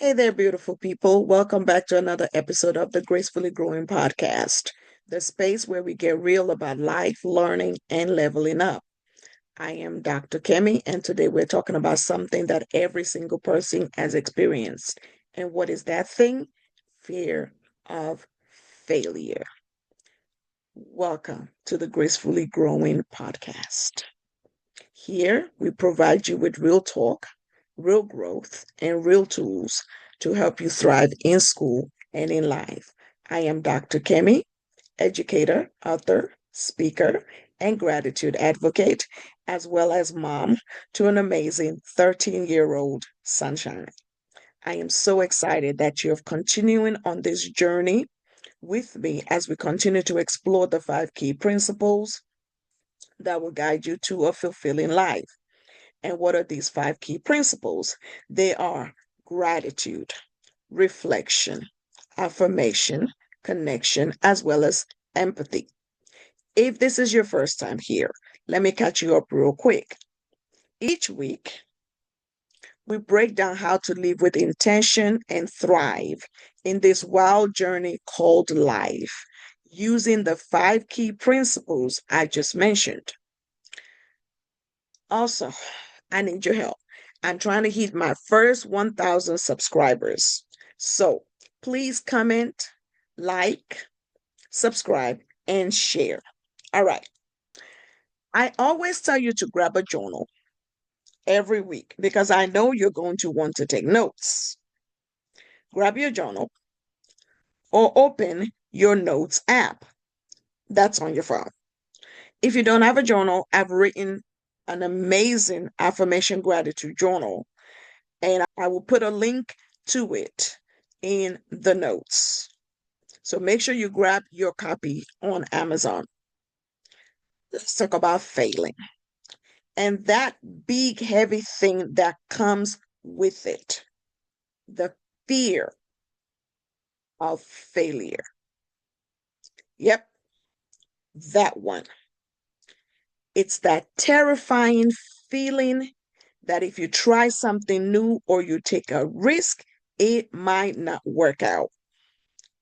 Hey there, beautiful people. Welcome back to another episode of the Gracefully Growing podcast, the space where we get real about life, learning, and leveling up. I am Dr. Kemi, and today we're talking about something that every single person has experienced. And what is that thing? Fear of failure. Welcome to the Gracefully Growing podcast. Here, we provide you with real talk, real growth, and real tools to help you thrive in school and in life. I am Dr. Kemi, educator, author, speaker, and gratitude advocate, as well as mom to an amazing 13-year-old sunshine. I am so excited that you're continuing on this journey with me as we continue to explore the 5 key principles that will guide you to a fulfilling life. And what are these 5 key principles? They are gratitude, reflection, affirmation, connection, as well as empathy. If this is your first time here, let me catch you up real quick. Each week, we break down how to live with intention and thrive in this wild journey called life, using the 5 key principles I just mentioned. Also, I need your help. I'm trying to hit my first 1,000 subscribers. So please comment, like, subscribe, and share. All right. I always tell you to grab a journal every week because I know you're going to want to take notes. Grab your journal or open your notes app that's on your phone. If you don't have a journal, I've written an amazing affirmation gratitude journal, and I will put a link to it in the notes. So make sure you grab your copy on Amazon. Let's talk about failing and that big, heavy thing that comes with it, the fear of failure. Yep, that one. It's that terrifying feeling that if you try something new or you take a risk, it might not work out.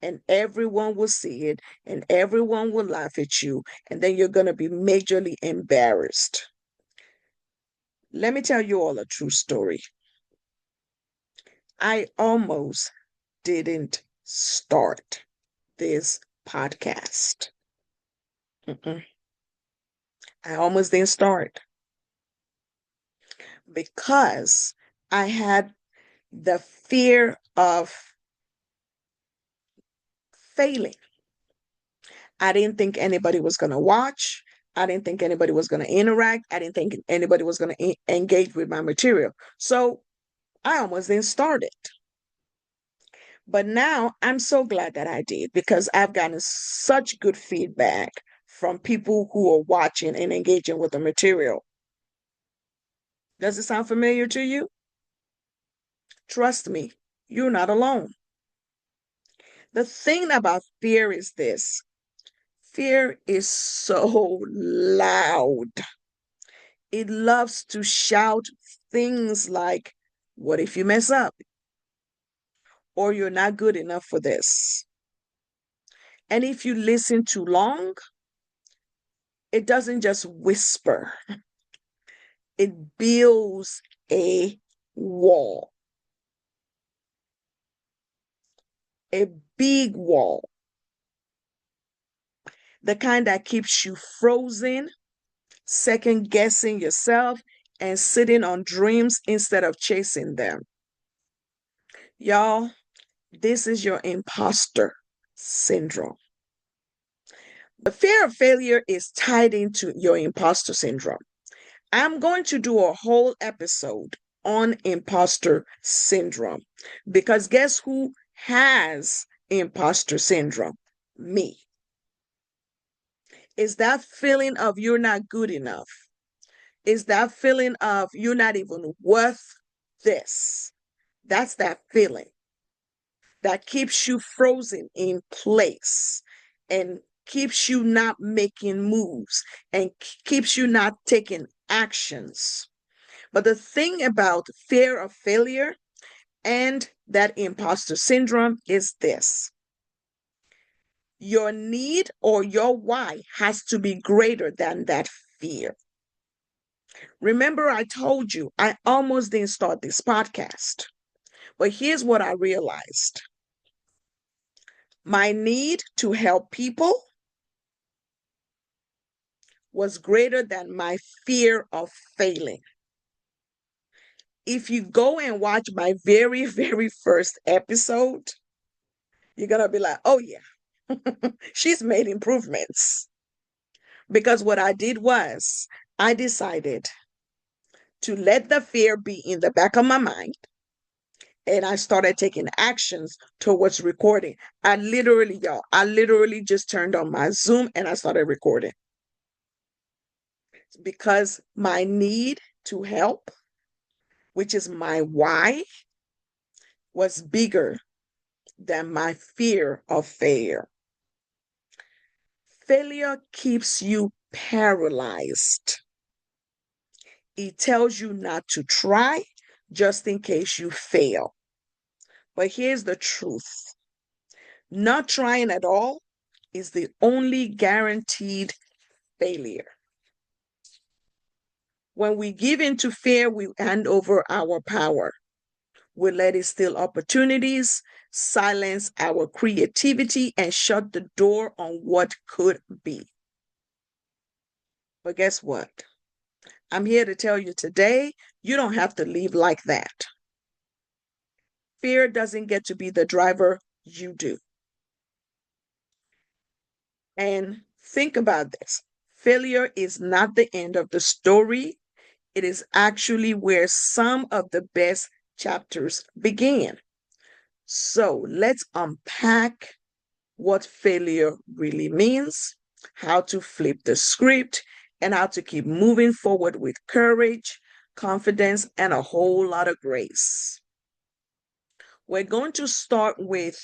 And everyone will see it and everyone will laugh at you. And then you're going to be majorly embarrassed. Let me tell you all a true story. I almost didn't start this podcast. Mm-mm. I almost didn't start because I had the fear of failing. I didn't think anybody was going to watch. I didn't think anybody was going to interact. I didn't think anybody was going to engage with my material. So I almost didn't start it. But now I'm so glad that I did because I've gotten such good feedback from people who are watching and engaging with the material. Does it sound familiar to you? Trust me, you're not alone. The thing about fear is this: fear is so loud. It loves to shout things like, what if you mess up? Or you're not good enough for this. And if you listen too long, it doesn't just whisper, it builds a wall, a big wall, the kind that keeps you frozen, second guessing yourself, and sitting on dreams instead of chasing them. Y'all, this is your imposter syndrome. The fear of failure is tied into your imposter syndrome. I'm going to do a whole episode on imposter syndrome because guess who has imposter syndrome? Me. Is that feeling of you're not good enough? Is that feeling of you're not even worth this? That's that feeling that keeps you frozen in place and keeps you not making moves and keeps you not taking actions. But the thing about fear of failure and that imposter syndrome is this: your need or your why has to be greater than that fear. Remember, I told you I almost didn't start this podcast, but here's what I realized: my need to help people was greater than my fear of failing. If you go and watch my very, very first episode, you're going to be like, oh, yeah, she's made improvements. Because what I did was I decided to let the fear be in the back of my mind, and I started taking actions towards recording. I literally just turned on my Zoom and I started recording because my need to help, which is my why, was bigger than my fear of failure. Failure keeps you paralyzed. It tells you not to try just in case you fail. But here's the truth: not trying at all is the only guaranteed failure. When we give in to fear, we hand over our power. We let it steal opportunities, silence our creativity, and shut the door on what could be. But guess what? I'm here to tell you today, you don't have to live like that. Fear doesn't get to be the driver, you do. And think about this: failure is not the end of the story. It is actually where some of the best chapters begin. So let's unpack what failure really means, how to flip the script, and how to keep moving forward with courage, confidence, and a whole lot of grace. We're going to start with: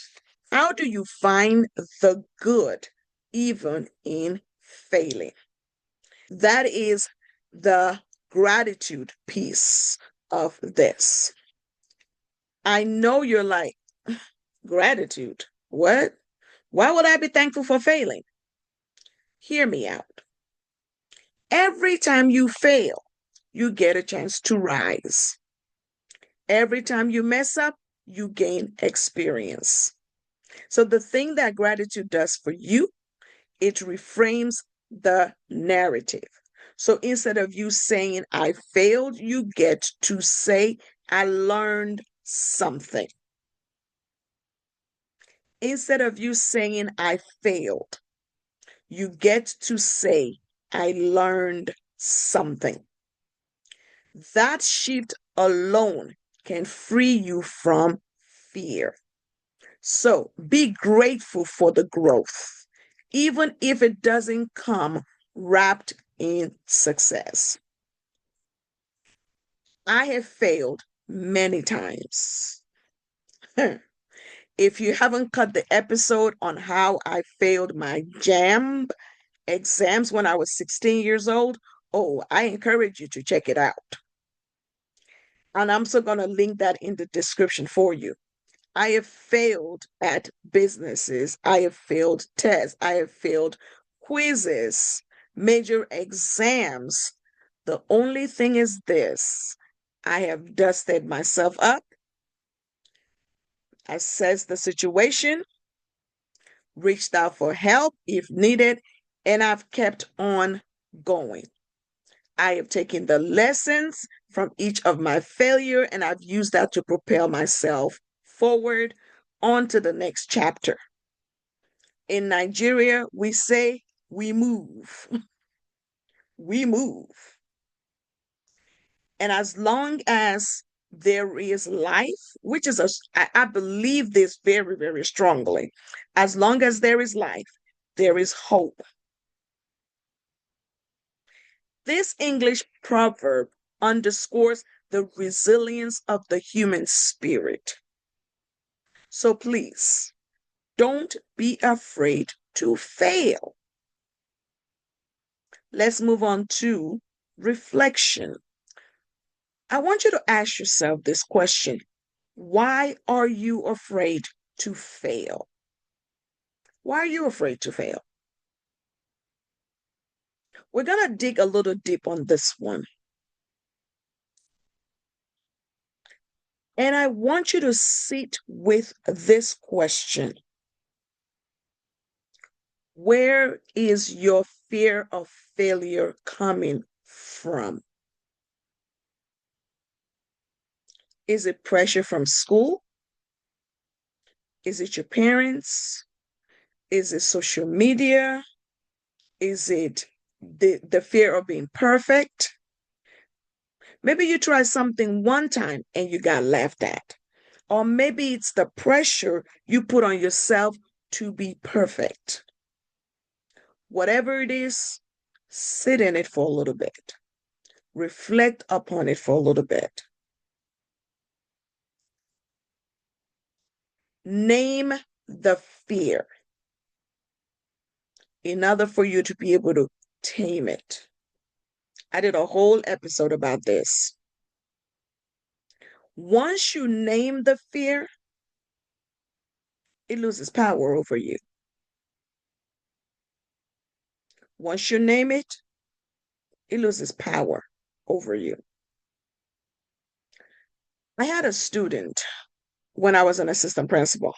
how do you find the good even in failing? That is the gratitude piece of this. I know you're like, gratitude? What? Why would I be thankful for failing? Hear me out. Every time you fail, you get a chance to rise. Every time you mess up, you gain experience. So the thing that gratitude does for you, it reframes the narrative. So instead of you saying, I failed, you get to say, I learned something. Instead of you saying, I failed, you get to say, I learned something. That shift alone can free you from fear. So be grateful for the growth, even if it doesn't come wrapped in success. I have failed many times. If you haven't cut the episode on how I failed my JAM exams when I was 16 years old, oh, I encourage you to check it out. And I'm still going to link that in the description for you. I have failed at businesses. I have failed tests. I have failed quizzes, major exams. The only thing is this: I have dusted myself up, assessed the situation, reached out for help if needed, and I've kept on going. I have taken the lessons from each of my failure and I've used that to propel myself forward onto the next chapter. In Nigeria, we say we move. We move. And as long as there is life, which is I believe this very, very strongly. As long as there is life, there is hope. This English proverb underscores the resilience of the human spirit. So please, don't be afraid to fail. Let's move on to reflection. I want you to ask yourself this question: Why are you afraid to fail? Why are you afraid to fail? We're going to dig a little deep on this one. And I want you to sit with this question. Where is your fear of failure coming from? Is it pressure from school? Is it your parents? Is it social media? Is it the fear of being perfect? Maybe you tried something one time and you got laughed at. Or maybe it's the pressure you put on yourself to be perfect. Whatever it is, sit in it for a little bit. Reflect upon it for a little bit. Name the fear in order for you to be able to tame it. I did a whole episode about this. Once you name the fear, it loses power over you. Once you name it, it loses power over you. I had a student when I was an assistant principal,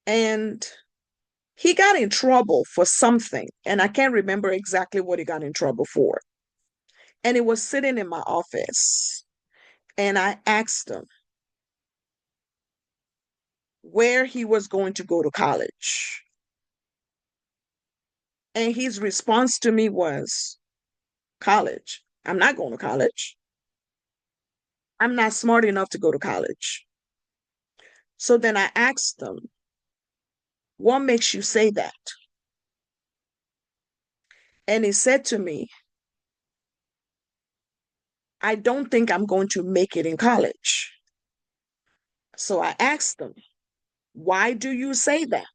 and he got in trouble for something, and I can't remember exactly what he got in trouble for. And he was sitting in my office, and I asked him where he was going to go to college. And his response to me was, college. I'm not going to college. I'm not smart enough to go to college. So then I asked him, what makes you say that? And he said to me, I don't think I'm going to make it in college. So I asked him, why do you say that?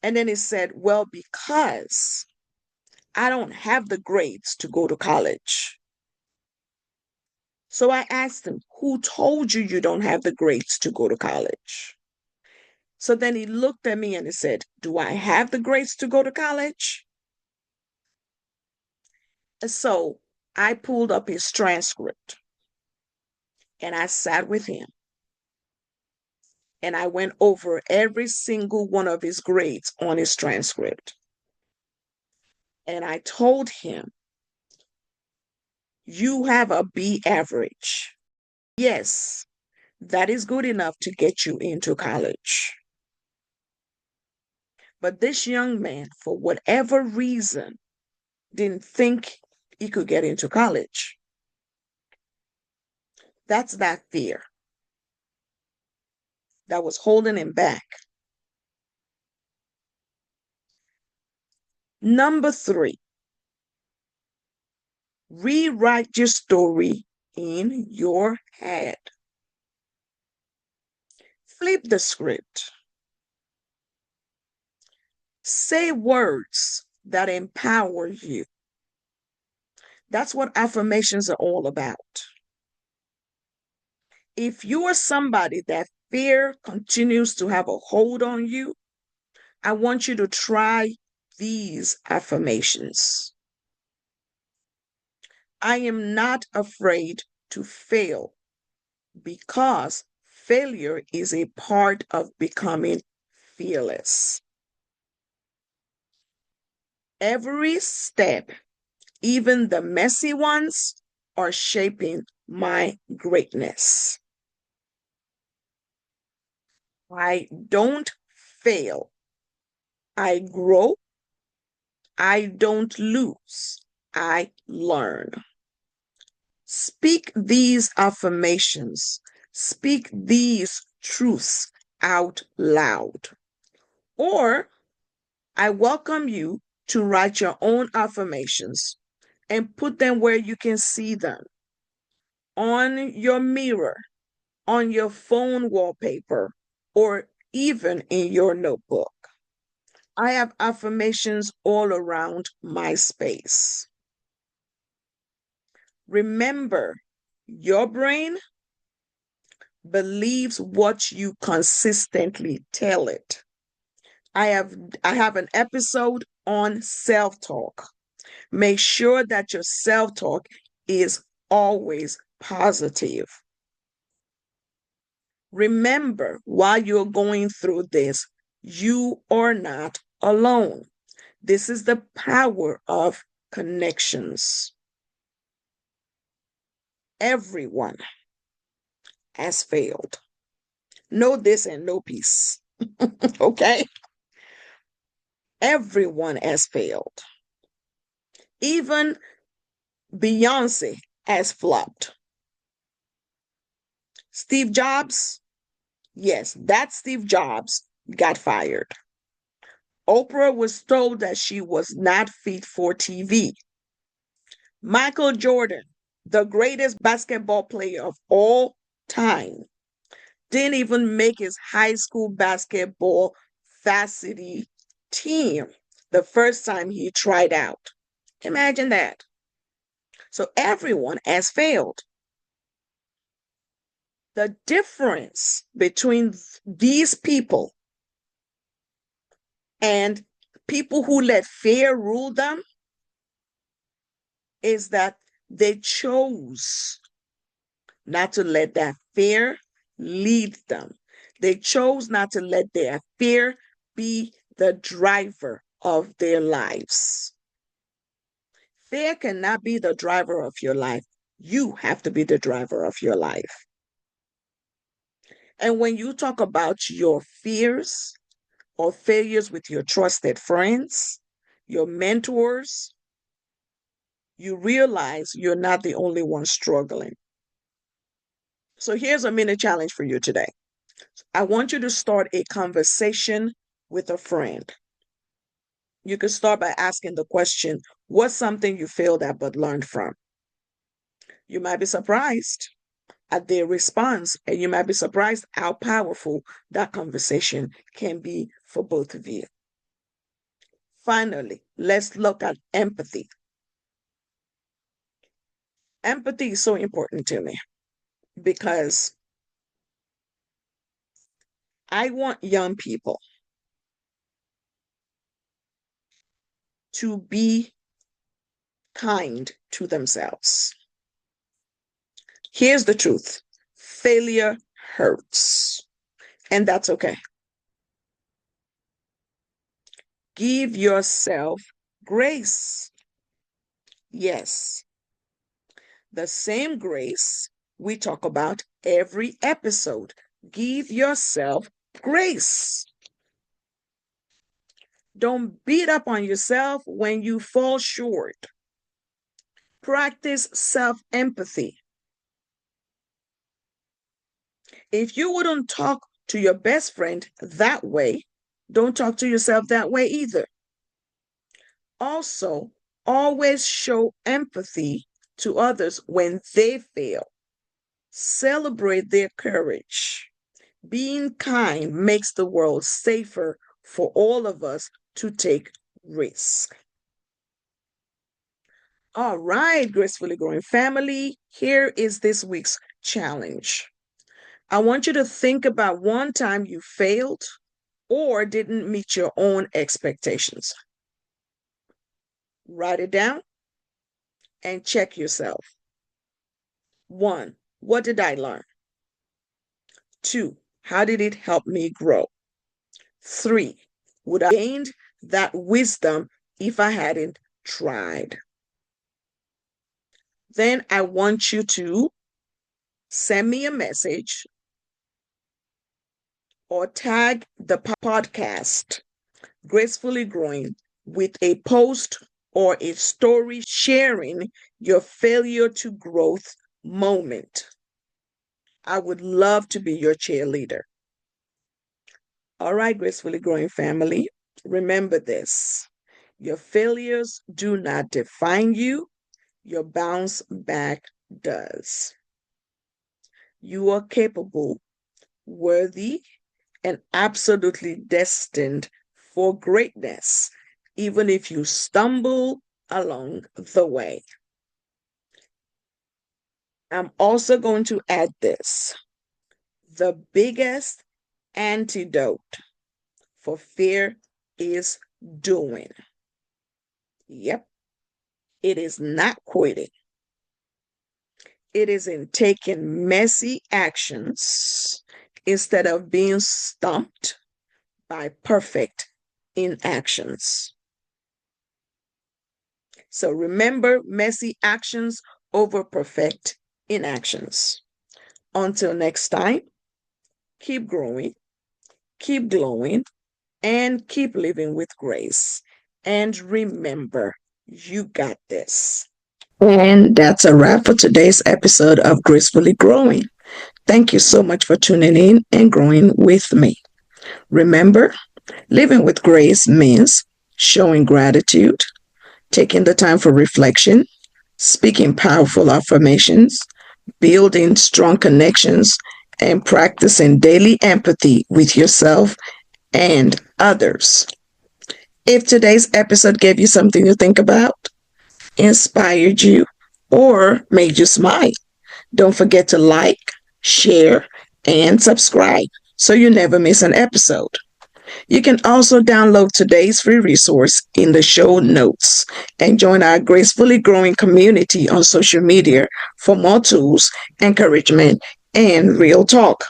And then he said, well, because I don't have the grades to go to college. So I asked him, who told you you don't have the grades to go to college? So then he looked at me and he said, do I have the grades to go to college? So I pulled up his transcript and I sat with him and I went over every single one of his grades on his transcript. And I told him, you have a B average. Yes, that is good enough to get you into college. But this young man, for whatever reason, didn't think he could get into college. That's that fear that was holding him back. Number 3, rewrite your story in your head. Flip the script. Say words that empower you. That's what affirmations are all about. If you are somebody that fear continues to have a hold on you, I want you to try these affirmations. I am not afraid to fail because failure is a part of becoming fearless. Every step, even the messy ones, are shaping my greatness. I don't fail. I grow. I don't lose. I learn. Speak these affirmations. Speak these truths out loud. Or I welcome you to write your own affirmations and put them where you can see them, on your mirror, on your phone wallpaper, or even in your notebook. I have affirmations all around my space. Remember, your brain believes what you consistently tell it. I have an episode on self-talk. Make sure that your self-talk is always positive. Remember, while you're going through this, you are not alone. This is the power of connections. Everyone has failed. Know this and know peace. Okay? Everyone has failed. Even Beyonce has flopped. Steve Jobs, yes, that Steve Jobs got fired. Oprah was told that she was not fit for TV. Michael Jordan, the greatest basketball player of all time, didn't even make his high school basketball varsity team the first time he tried out. Imagine that. So everyone has failed. The difference between these people and people who let fear rule them is that they chose not to let that fear lead them. They chose not to let their fear be the driver of their lives. Fear cannot be the driver of your life. You have to be the driver of your life. And when you talk about your fears or failures with your trusted friends, your mentors, you realize you're not the only one struggling. So here's a mini challenge for you today. I want you to start a conversation with a friend. You can start by asking the question, what's something you failed at but learned from? You might be surprised at their response, and you might be surprised how powerful that conversation can be for both of you. Finally, let's look at empathy. Empathy is so important to me because I want young people to be kind to themselves. Here's the truth. Failure hurts, and that's okay. Give yourself grace. Yes, the same grace we talk about every episode. Give yourself grace. Don't beat up on yourself when you fall short. Practice self-empathy. If you wouldn't talk to your best friend that way, don't talk to yourself that way either. Also, always show empathy to others when they fail. Celebrate their courage. Being kind makes the world safer for all of us to take risks. All right, Gracefully Growing family, here is this week's challenge. I want you to think about one time you failed or didn't meet your own expectations. Write it down and check yourself. 1, what did I learn? 2, how did it help me grow? 3, would I have gained that wisdom if I hadn't tried? Then I want you to send me a message or tag the podcast, Gracefully Growing, with a post or a story sharing your failure to growth moment. I would love to be your cheerleader. All right, Gracefully Growing family, remember this. Your failures do not define you. Your bounce back does. You are capable, worthy, and absolutely destined for greatness, even if you stumble along the way. I'm also going to add this. The biggest antidote for fear is doing. Yep, it is not quitting. It is in taking messy actions instead of being stumped by perfect inactions. So remember, messy actions over perfect inactions. Until next time, keep growing, keep glowing, and keep living with grace. And remember, you got this. And that's a wrap for today's episode of Gracefully Growing. Thank you so much for tuning in and growing with me. Remember, living with grace means showing gratitude, taking the time for reflection, speaking powerful affirmations, building strong connections, and practicing daily empathy with yourself and others. If today's episode gave you something to think about, inspired you, or made you smile, don't forget to like, share, and subscribe so you never miss an episode. You can also download today's free resource in the show notes and join our Gracefully Growing community on social media for more tools, encouragement, and real talk.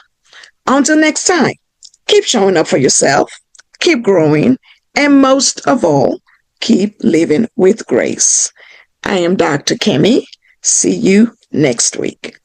Until next time, keep showing up for yourself, keep growing, and most of all, keep living with grace. I am Dr. Kemi. See you next week.